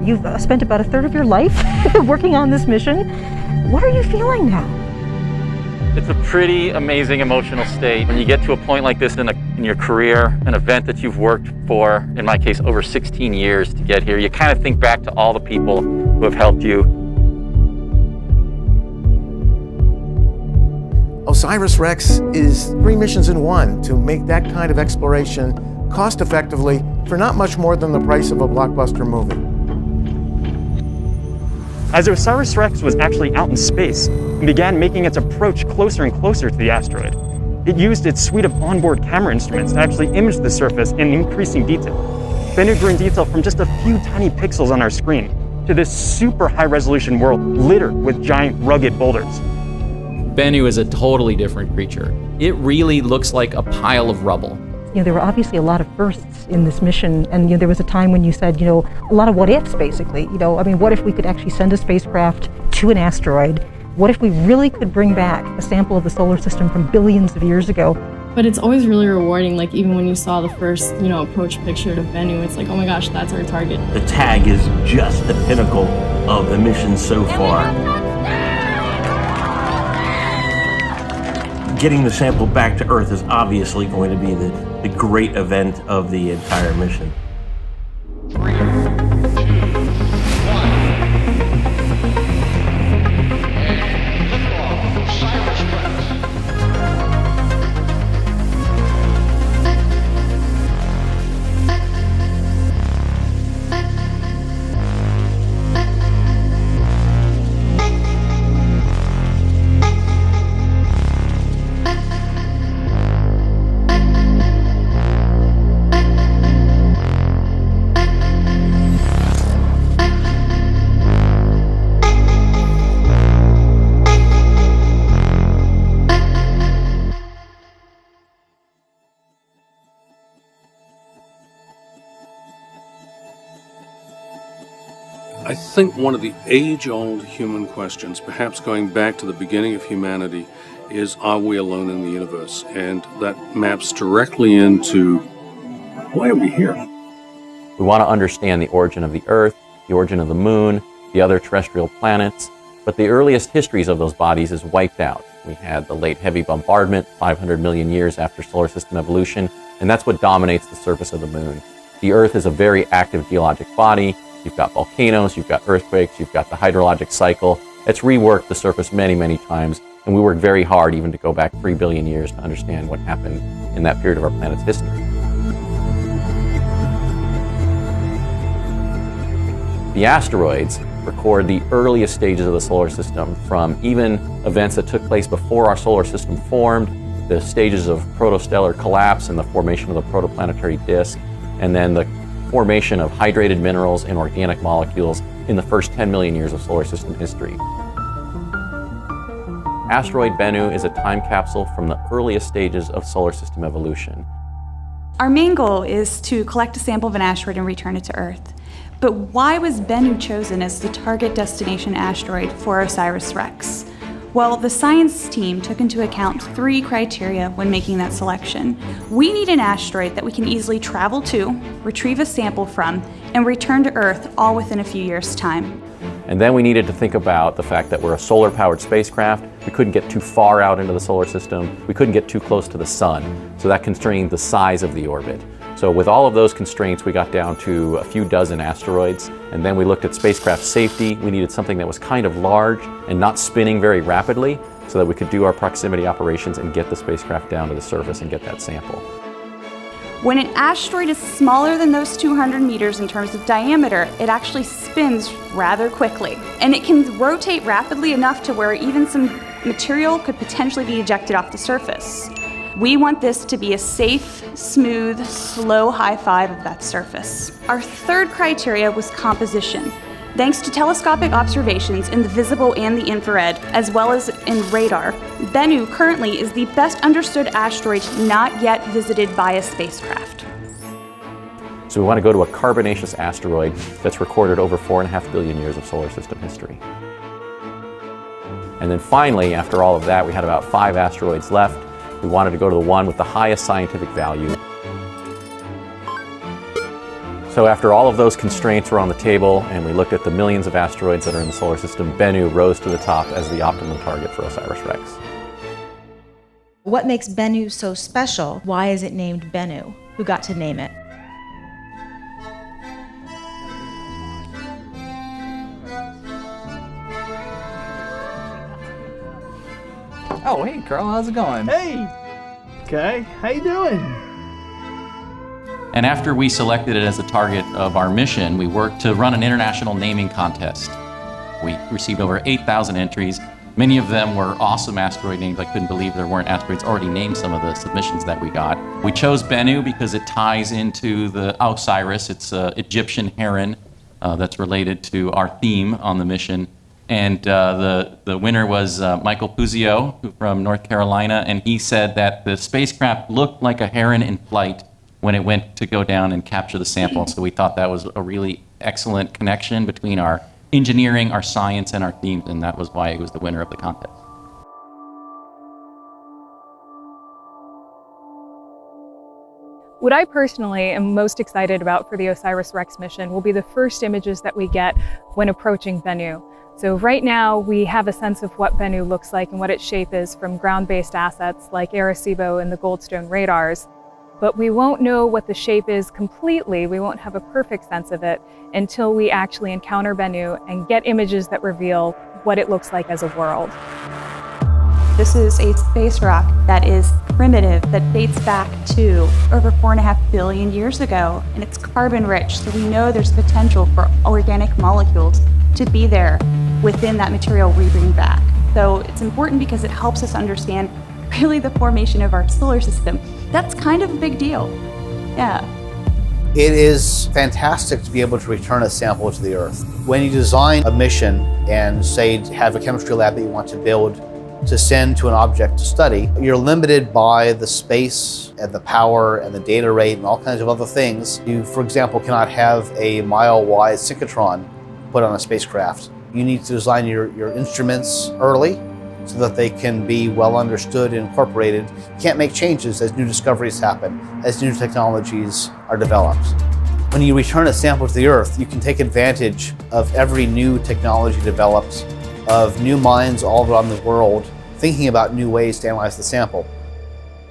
You've spent about a third of your life working on this mission. What are you feeling now? It's a pretty amazing emotional state when you get to a point like this in your career, an event that you've worked for, in my case, over 16 years to get here. You kind of think back to all the people who have helped you. OSIRIS-REx is 3 missions in one to make that kind of exploration cost effectively for not much more than the price of a blockbuster movie. As OSIRIS-REx was actually out in space and began making its approach closer and closer to the asteroid, it used its suite of onboard camera instruments to actually image the surface in increasing detail. Bennu grew in detail from just a few tiny pixels on our screen to this super high-resolution world littered with giant rugged boulders. Bennu is a totally different creature. It really looks like a pile of rubble. There were obviously a lot of firsts in this mission, and there was a time when you said, a lot of what ifs, basically. What if we could actually send a spacecraft to an asteroid? What if we really could bring back a sample of the solar system from billions of years ago? But it's always really rewarding, like even when you saw the first, approach picture to Bennu, it's like, oh my gosh, that's our target. The tag is just the pinnacle of the mission so far. Getting the sample back to Earth is obviously going to be the great event of the entire mission. 3, 2, 1. And liftoff, OSIRIS-REx. I think one of the age-old human questions, perhaps going back to the beginning of humanity, is, are we alone in the universe? And that maps directly into, why are we here? We want to understand the origin of the Earth, the origin of the Moon, the other terrestrial planets, but the earliest histories of those bodies is wiped out. We had the late heavy bombardment 500 million years after solar system evolution, and that's what dominates the surface of the Moon. The Earth is a very active geologic body. You've got volcanoes, you've got earthquakes, you've got the hydrologic cycle. It's reworked the surface many, many times, and we worked very hard even to go back 3 billion years to understand what happened in that period of our planet's history. The asteroids record the earliest stages of the solar system, from even events that took place before our solar system formed, the stages of protostellar collapse and the formation of the protoplanetary disk, and then the formation of hydrated minerals and organic molecules in the first 10 million years of solar system history. Asteroid Bennu is a time capsule from the earliest stages of solar system evolution. Our main goal is to collect a sample of an asteroid and return it to Earth. But why was Bennu chosen as the target destination asteroid for OSIRIS-REx? Well, the science team took into account 3 criteria when making that selection. We need an asteroid that we can easily travel to, retrieve a sample from, and return to Earth all within a few years' time. And then we needed to think about the fact that we're a solar-powered spacecraft. We couldn't get too far out into the solar system. We couldn't get too close to the sun, so that constrained the size of the orbit. So with all of those constraints, we got down to a few dozen asteroids, and then we looked at spacecraft safety. We needed something that was kind of large and not spinning very rapidly so that we could do our proximity operations and get the spacecraft down to the surface and get that sample. When an asteroid is smaller than those 200 meters in terms of diameter, it actually spins rather quickly. And it can rotate rapidly enough to where even some material could potentially be ejected off the surface. We want this to be a safe, smooth, slow high five of that surface. Our third criteria was composition. Thanks to telescopic observations in the visible and the infrared, as well as in radar, Bennu currently is the best understood asteroid not yet visited by a spacecraft. So we want to go to a carbonaceous asteroid that's recorded over 4.5 billion years of solar system history. And then finally, after all of that, we had about 5 asteroids left. We wanted to go to the one with the highest scientific value. So after all of those constraints were on the table and we looked at the millions of asteroids that are in the solar system, Bennu rose to the top as the optimum target for OSIRIS-REx. What makes Bennu so special? Why is it named Bennu? Who got to name it? Oh, hey, Carl, how's it going? Hey! Okay, how you doing? And after we selected it as a target of our mission, we worked to run an international naming contest. We received over 8,000 entries. Many of them were awesome asteroid names. I couldn't believe there weren't asteroids already named some of the submissions that we got. We chose Bennu because it ties into the Osiris. It's an Egyptian heron that's related to our theme on the mission. And the winner was Michael Puzio from North Carolina, and he said that the spacecraft looked like a heron in flight when it went to go down and capture the sample. So we thought that was a really excellent connection between our engineering, our science, and our themes, and that was why it was the winner of the contest. What I personally am most excited about for the OSIRIS-REx mission will be the first images that we get when approaching Bennu. So right now we have a sense of what Bennu looks like and what its shape is from ground-based assets like Arecibo and the Goldstone radars. But we won't know what the shape is completely, we won't have a perfect sense of it until we actually encounter Bennu and get images that reveal what it looks like as a world. This is a space rock that is primitive, that dates back to over 4.5 billion years ago, and it's carbon rich, so we know there's potential for organic molecules to be there within that material we bring back. So it's important because it helps us understand really the formation of our solar system. That's kind of a big deal. Yeah. It is fantastic to be able to return a sample to the Earth. When you design a mission and say have a chemistry lab that you want to build to send to an object to study, you're limited by the space and the power and the data rate and all kinds of other things. You, for example, cannot have a mile-wide synchrotron put on a spacecraft. You need to design your instruments early so that they can be well understood and incorporated. You can't make changes as new discoveries happen, as new technologies are developed. When you return a sample to the Earth, you can take advantage of every new technology developed, of new minds all around the world thinking about new ways to analyze the sample.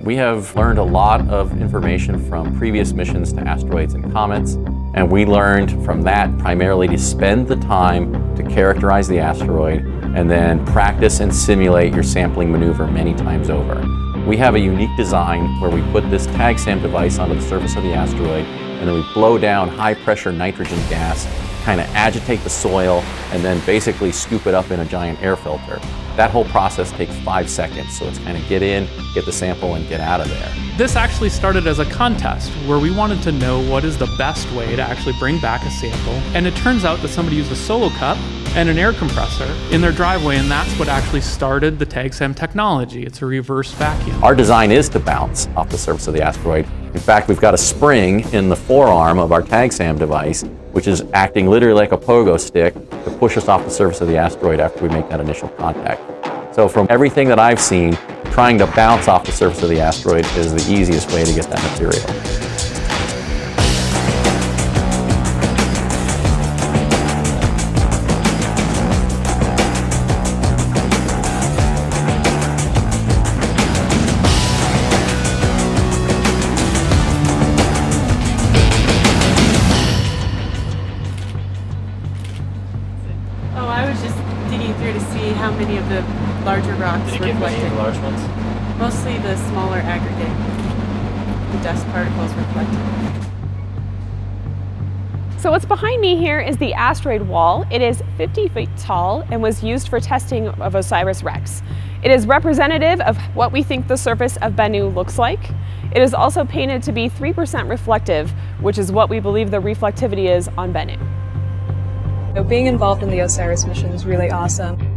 We have learned a lot of information from previous missions to asteroids and comets, and we learned from that primarily to spend the time to characterize the asteroid and then practice and simulate your sampling maneuver many times over. We have a unique design where we put this TAGSAM device onto the surface of the asteroid, and then we blow down high-pressure nitrogen gas, kind of agitate the soil, and then basically scoop it up in a giant air filter. That whole process takes 5 seconds, so it's kind of get in, get the sample, and get out of there. This actually started as a contest where we wanted to know what is the best way to actually bring back a sample, and it turns out that somebody used a solo cup and an air compressor in their driveway, and that's what actually started the TAGSAM technology. It's a reverse vacuum. Our design is to bounce off the surface of the asteroid. In fact, we've got a spring in the forearm of our TAGSAM device, which is acting literally like a pogo stick to push us off the surface of the asteroid after we make that initial contact. So from everything that I've seen, trying to bounce off the surface of the asteroid is the easiest way to get that material. Oh, I was just digging through to see how many of the larger rocks were reflected. The large ones? Mostly the smaller aggregate. The dust particles reflected. So what's behind me here is the asteroid wall. It is 50 feet tall and was used for testing of OSIRIS-REx. It is representative of what we think the surface of Bennu looks like. It is also painted to be 3% reflective, which is what we believe the reflectivity is on Bennu. So being involved in the OSIRIS mission is really awesome.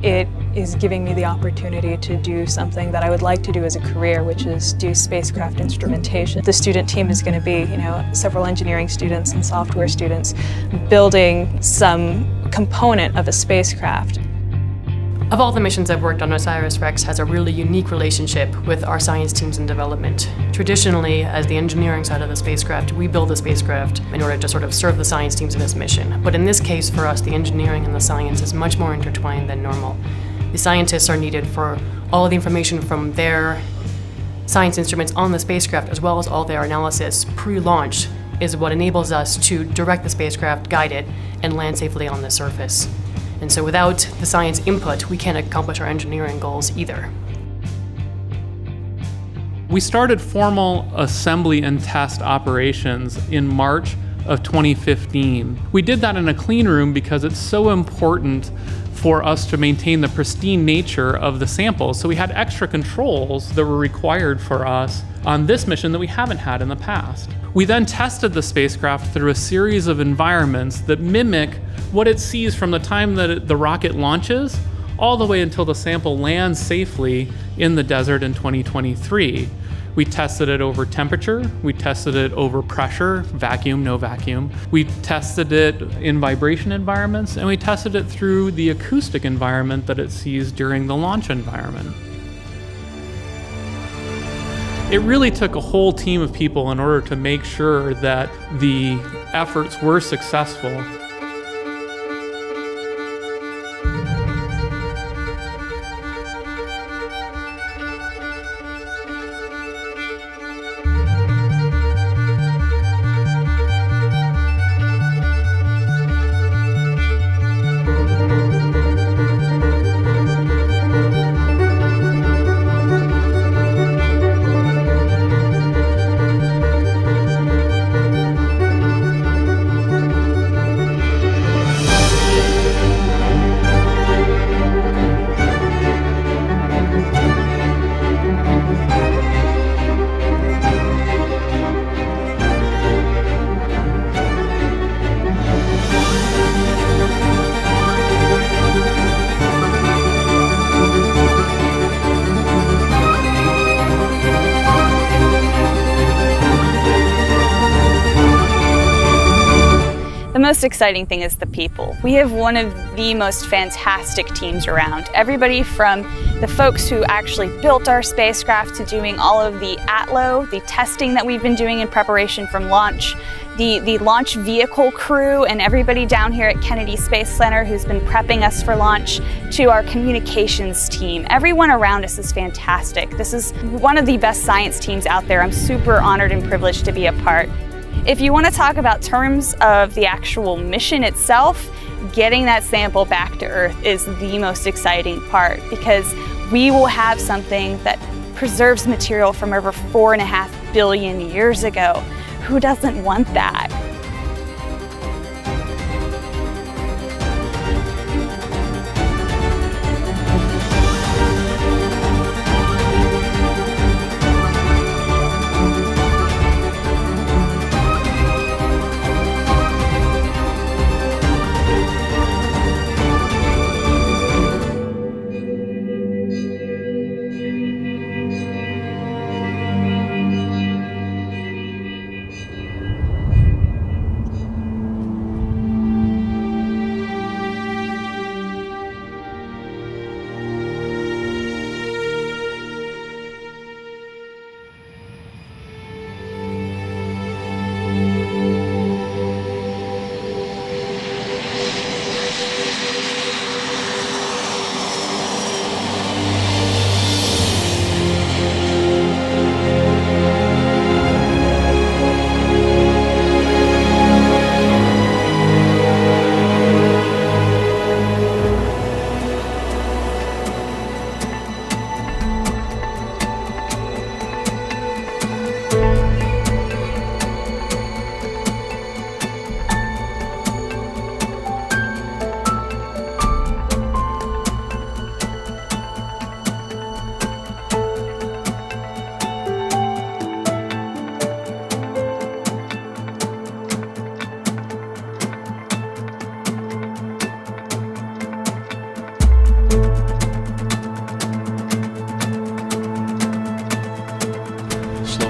It is giving me the opportunity to do something that I would like to do as a career, which is do spacecraft instrumentation. The student team is going to be, several engineering students and software students building some component of a spacecraft. Of all the missions I've worked on, OSIRIS-REx has a really unique relationship with our science teams in development. Traditionally, as the engineering side of the spacecraft, we build the spacecraft in order to sort of serve the science teams in this mission. But in this case, for us, the engineering and the science is much more intertwined than normal. The scientists are needed for all of the information from their science instruments on the spacecraft, as well as all their analysis pre-launch, is what enables us to direct the spacecraft, guide it, and land safely on the surface. And so without the science input, we can't accomplish our engineering goals either. We started formal assembly and test operations in March of 2015. We did that in a clean room because it's so important for us to maintain the pristine nature of the samples. So we had extra controls that were required for us on this mission that we haven't had in the past. We then tested the spacecraft through a series of environments that mimic what it sees from the time that the rocket launches all the way until the sample lands safely in the desert in 2023. We tested it over temperature, we tested it over pressure, vacuum, no vacuum. We tested it in vibration environments, and we tested it through the acoustic environment that it sees during the launch environment. It really took a whole team of people in order to make sure that the efforts were successful. The most exciting thing is the people. We have one of the most fantastic teams around. Everybody from the folks who actually built our spacecraft to doing all of the ATLO, the testing that we've been doing in preparation from launch, the launch vehicle crew, and everybody down here at Kennedy Space Center who's been prepping us for launch, to our communications team. Everyone around us is fantastic. This is one of the best science teams out there. I'm super honored and privileged to be a part. If you want to talk about terms of the actual mission itself, getting that sample back to Earth is the most exciting part, because we will have something that preserves material from over 4.5 billion years ago. Who doesn't want that?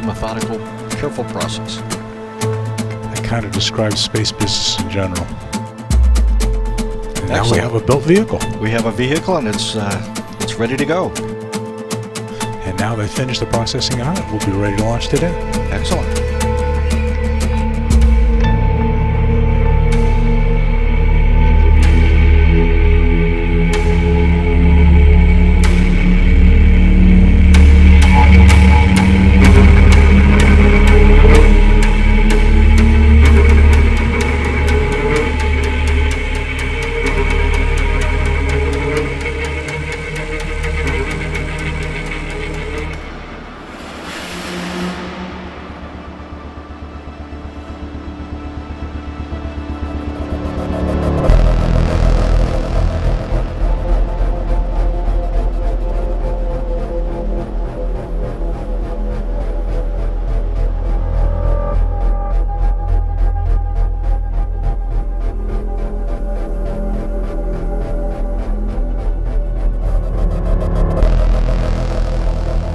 Methodical, careful process. That kind of describes space business in general. And Now we have a built vehicle. We have a vehicle, and it's ready to go. And now they finished the processing on it. We'll be ready to launch today. Excellent.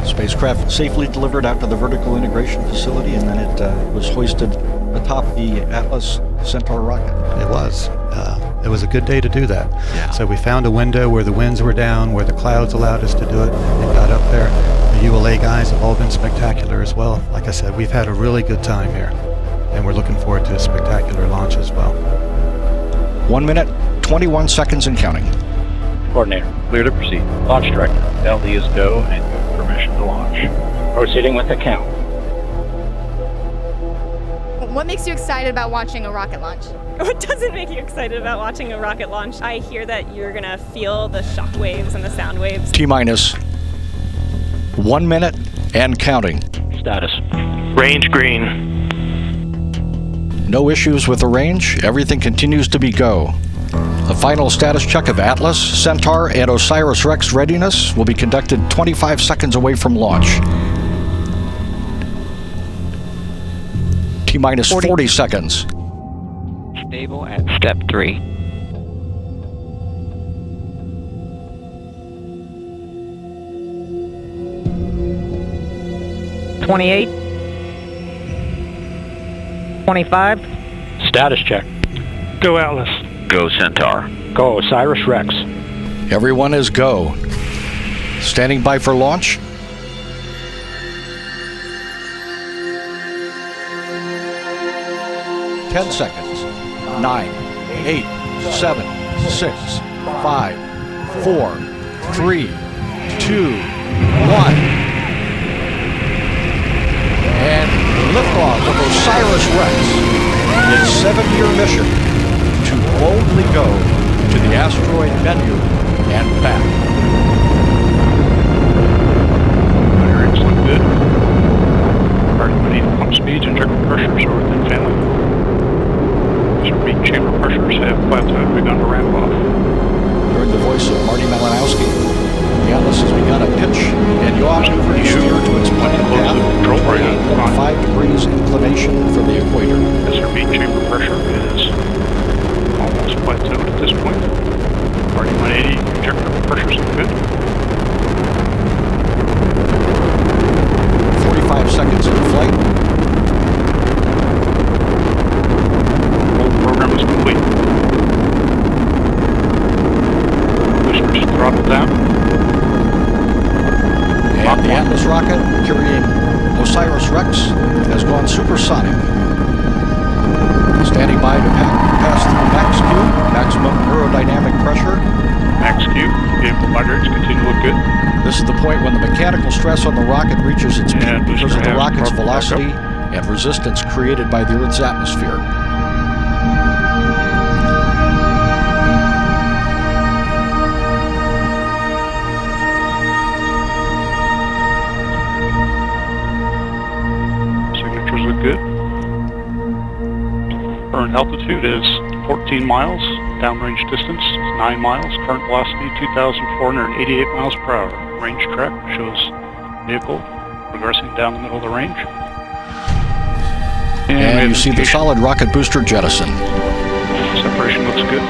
Spacecraft safely delivered out to the vertical integration facility, and then it was hoisted atop the Atlas Centaur rocket. It was. It was a good day to do that. Yeah. So we found a window where the winds were down, where the clouds allowed us to do it, and got up there. The ULA guys have all been spectacular as well. Like I said, we've had a really good time here, and we're looking forward to a spectacular launch as well. 1 minute, 21 seconds and counting. Coordinator, clear to proceed. Launch director, LD is go and you have permission to launch. Proceeding with the count. What makes you excited about watching a rocket launch? What doesn't make you excited about watching a rocket launch? I hear that you're gonna feel the shock waves and the sound waves. T-minus 1 minute and counting. Status. Range green. No issues with the range. Everything continues to be go. The final status check of Atlas, Centaur, and OSIRIS-REx readiness will be conducted 25 seconds away from launch. T-minus 40 seconds. Stable at step 3. $28. 25. Status check. Go Atlas. Go Centaur. Go OSIRIS-REx. Everyone is go. Standing by for launch. Ten seconds. 9, 8, 7, 6, 5, 4, 3, 2, 1. And liftoff of OSIRIS-REx. Its 7-year mission to boldly go to the asteroid Bennu and back. Bearings look good. Starting pump speeds and injector pressures are within family. Repeat chamber pressures have plateaued, begun to ramp off. Heard the voice of Marty Malinowski. The Atlas has begun a pitch and yaw to steer to its planned path, 8.5 degrees inclination from the equator. This repeat chamber pressure is almost plateaued at this point. Marty 180, injector pressures are good. 45 seconds in flight. Program is complete. Boosters throttled down. And the Atlas rocket carrying OSIRIS-REx has gone supersonic. Standing by to pass through max Q, maximum aerodynamic pressure. Max Q, vehicle hydrates continue to look good. This is the point when the mechanical stress on the rocket reaches its peak because of the rocket's velocity and resistance created by the Earth's atmosphere. Signatures look good. Current altitude is 14 miles. Downrange distance is 9 miles. Current velocity 2,488 miles per hour. Range track shows vehicle progressing down the middle of the range. And you see the solid rocket booster jettison. Separation looks good.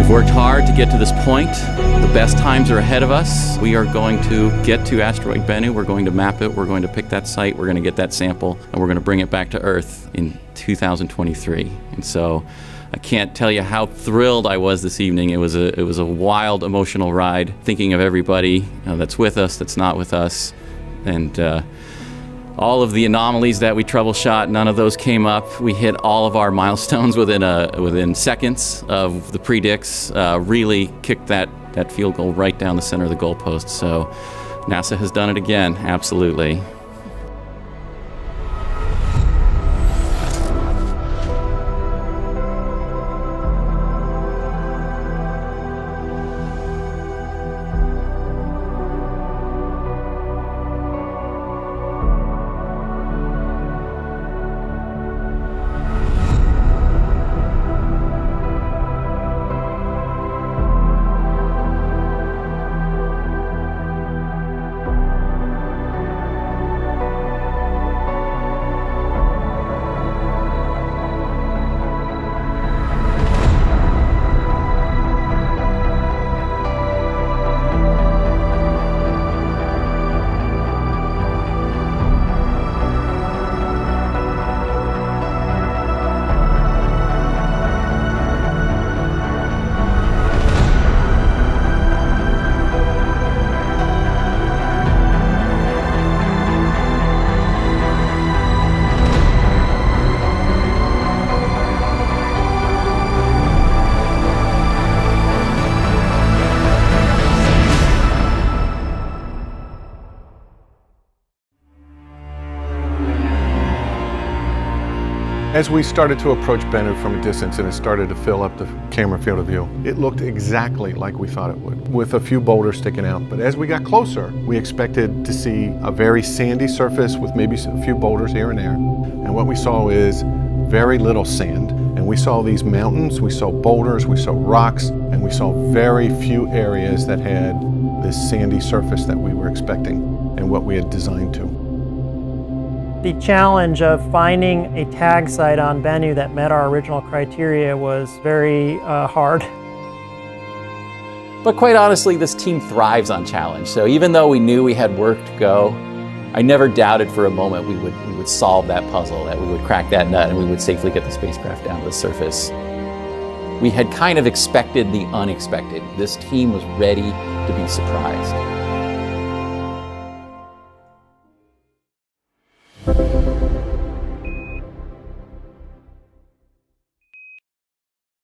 We've worked hard to get to this point. The best times are ahead of us. We are going to get to asteroid Bennu. We're going to map it. We're going to pick that site. We're going to get that sample, and we're going to bring it back to Earth in 2023. And so I can't tell you how thrilled I was this evening. It was a wild, emotional ride, thinking of everybody that's with us, that's not with us, and all of the anomalies that we troubleshot, none of those came up. We hit all of our milestones within seconds of the predicts. Really kicked that field goal right down the center of the goalpost. So NASA has done it again, absolutely. As we started to approach Bennu from a distance and it started to fill up the camera field of view, it looked exactly like we thought it would, with a few boulders sticking out. But as we got closer, we expected to see a very sandy surface with maybe a few boulders here and there. And what we saw is very little sand. And we saw these mountains, we saw boulders, we saw rocks, and we saw very few areas that had this sandy surface that we were expecting and what we had designed to. The challenge of finding a tag site on Bennu that met our original criteria was very hard. But quite honestly, this team thrives on challenge. So even though we knew we had work to go, I never doubted for a moment we would solve that puzzle, that we would crack that nut, and we would safely get the spacecraft down to the surface. We had kind of expected the unexpected. This team was ready to be surprised.